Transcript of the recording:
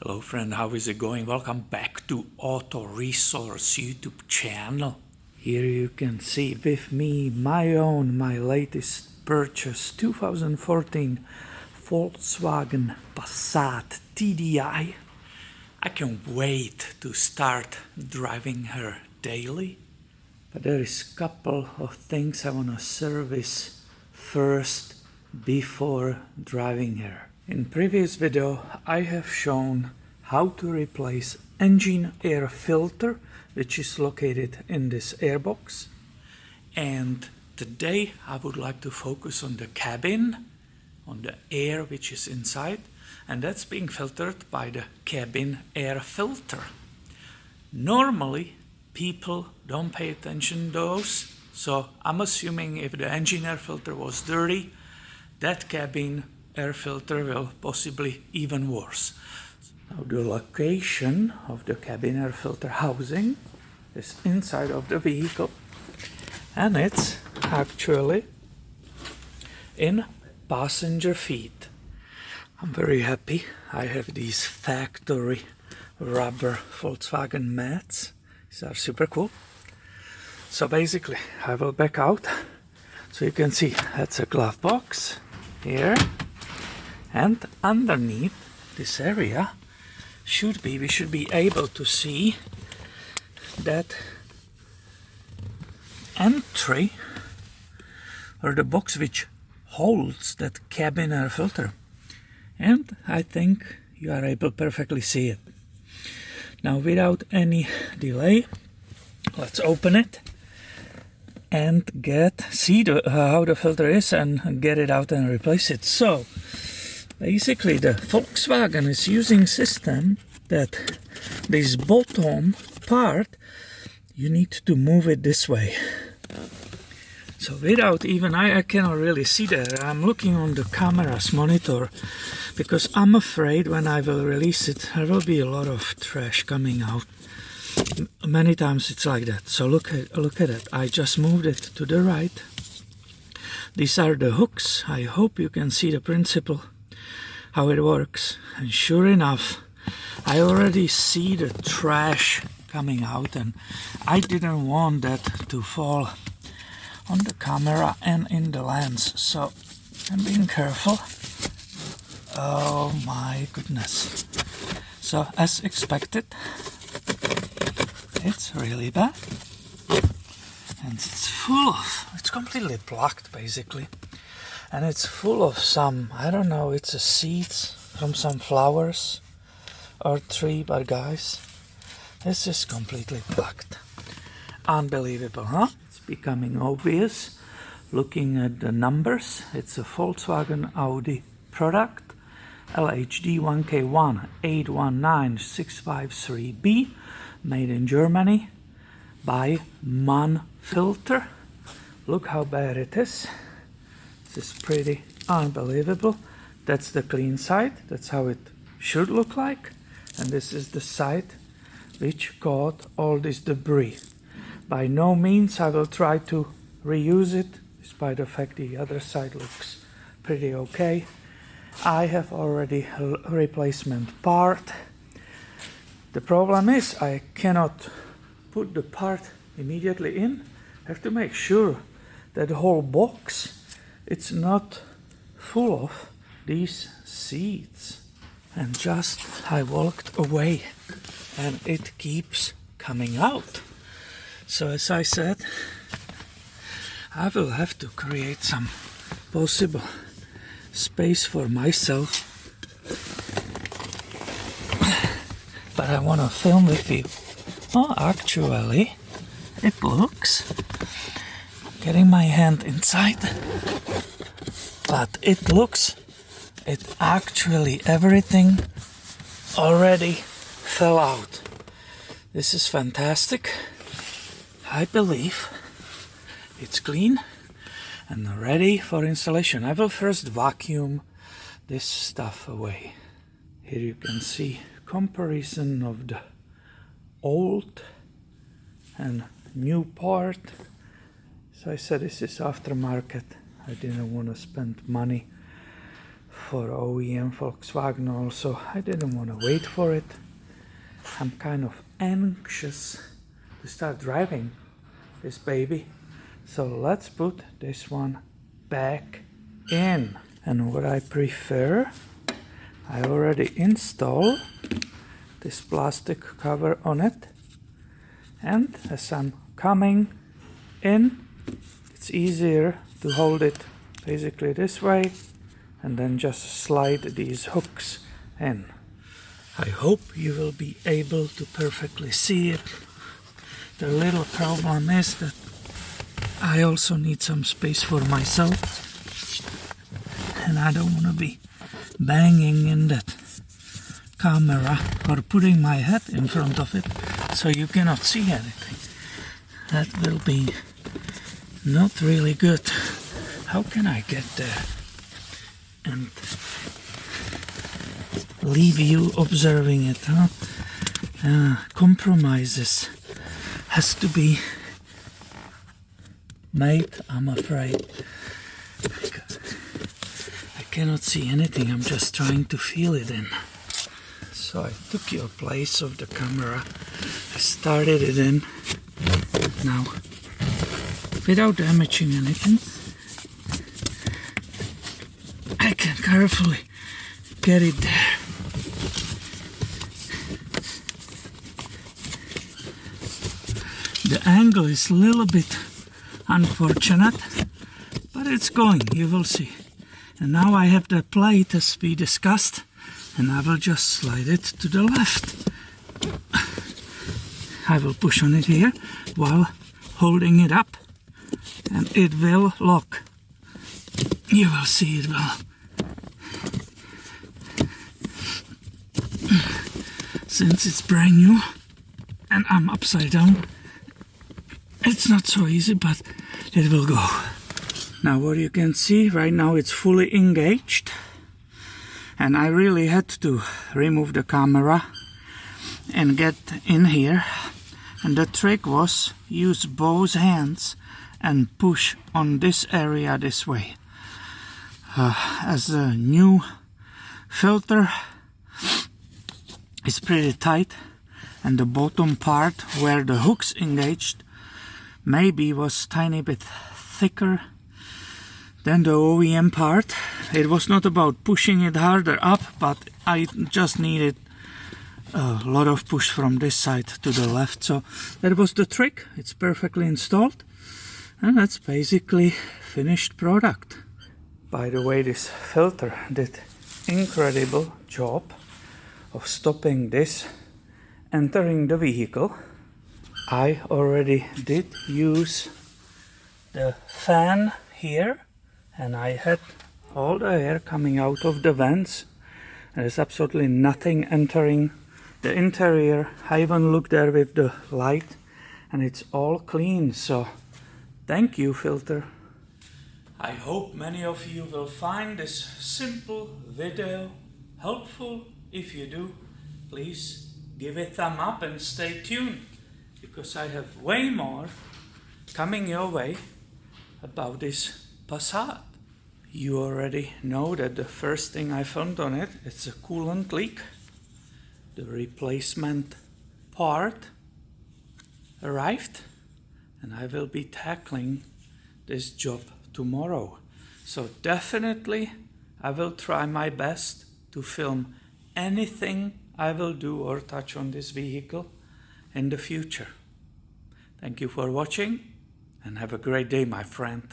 Hello friend, how is it going? Welcome back to Auto Resource YouTube channel. Here you can see with me my latest purchase, 2014 Volkswagen Passat TDI. I can't wait to start driving her daily. But there is a couple of things I want to service first before driving her. In previous video I have shown how to replace engine air filter, which is located in this airbox, and today I would like to focus on the cabin, on the air which is inside, and that's being filtered by the cabin air filter. Normally people don't pay attention to those, so I'm assuming if the engine air filter was dirty, that cabin air filter will possibly even worse. Now the location of the cabin air filter housing is inside of the vehicle, and it's actually in passenger feet. I'm very happy I have these factory rubber Volkswagen mats. These are super cool. So basically I will back out so you can see that's a glove box here. And underneath this area we should be able to see that entry, or the box which holds that cabin air filter. And I think you are able to perfectly see it. Now without any delay, let's open it and see how the filter is and get it out and replace it. So basically the Volkswagen is using system that this bottom part, you need to move it this way. So without even, I cannot really see that. I'm looking on the camera's monitor because I'm afraid when I will release it, there will be a lot of trash coming out. Many times it's like that. So look at it. I just moved it to the right. These are the hooks. I hope you can see the principle, how it works. And sure enough, I already see the trash coming out, and I didn't want that to fall on the camera and in the lens, so I'm being careful. Oh my goodness. So as expected, it's really bad, and it's completely blocked basically, and it's full of some, I don't know, it's a seeds from some flowers or tree, but guys, this is completely blocked. Unbelievable, huh? It's becoming obvious looking at the numbers. It's a Volkswagen Audi product, LHD 1K1 819653B, made in Germany by MAN Filter. Look how bad it is. This is pretty unbelievable. That's the clean side. That's how it should look like. And this is the side which caught all this debris. By no means I will try to reuse it, despite the fact the other side looks pretty okay. I have already a replacement part. The problem is I cannot put the part immediately in. I have to make sure that the whole box, it's not full of these seeds. And just I walked away and it keeps coming out. So as I said, I will have to create some possible space for myself. But I want to film with you. Oh, actually, it looks, getting my hand inside, but it looks, it actually, everything already fell out. This is fantastic. I believe it's clean and ready for installation. I will first vacuum this stuff away. Here you can see comparison of the old and new part. So I said this is aftermarket. I didn't want to spend money for OEM Volkswagen also. I didn't want to wait for it. I'm kind of anxious to start driving this baby. So let's put this one back in. And what I prefer, I already installed this plastic cover on it. And as I'm coming in, it's easier to hold it basically this way and then just slide these hooks in. I hope you will be able to perfectly see it. The little problem is that I also need some space for myself, and I don't want to be banging in that camera or putting my head in front of it so you cannot see anything. That will be not really good. How can I get there and leave you observing it, huh? Compromises has to be made, I'm afraid. I cannot see anything, I'm just trying to feel it in. So I took your place of the camera, I started it in. Now, without damaging anything, I can carefully get it there. The angle is a little bit unfortunate, but it's going, you will see. And now I have the plate as we discussed, and I will just slide it to the left. I will push on it here while holding it up, and it will lock. You will see it will. Since it's brand new and I'm upside down, it's not so easy, but it will go. Now what you can see right now, it's fully engaged, and I really had to remove the camera and get in here, and the trick was use both hands and push on this area this way. As a new filter is pretty tight, and the bottom part where the hooks engaged maybe was tiny bit thicker than the OEM part. It was not about pushing it harder up, but I just needed a lot of push from this side to the left. So that was the trick. It's perfectly installed, and that's basically finished product. By the way, this filter did incredible job of stopping this entering the vehicle. I already did use the fan here, and I had all the air coming out of the vents. There's absolutely nothing entering the interior. I even looked there with the light, and it's all clean. So thank you, filter. I hope many of you will find this simple video helpful. If you do, please give it a thumb up and stay tuned, because I have way more coming your way about this Passat. You already know that the first thing I found on it, it's a coolant leak. The replacement part arrived, and I will be tackling this job tomorrow. So definitely I will try my best to film anything I will do or touch on this vehicle in the future. Thank you for watching, and have a great day, my friend.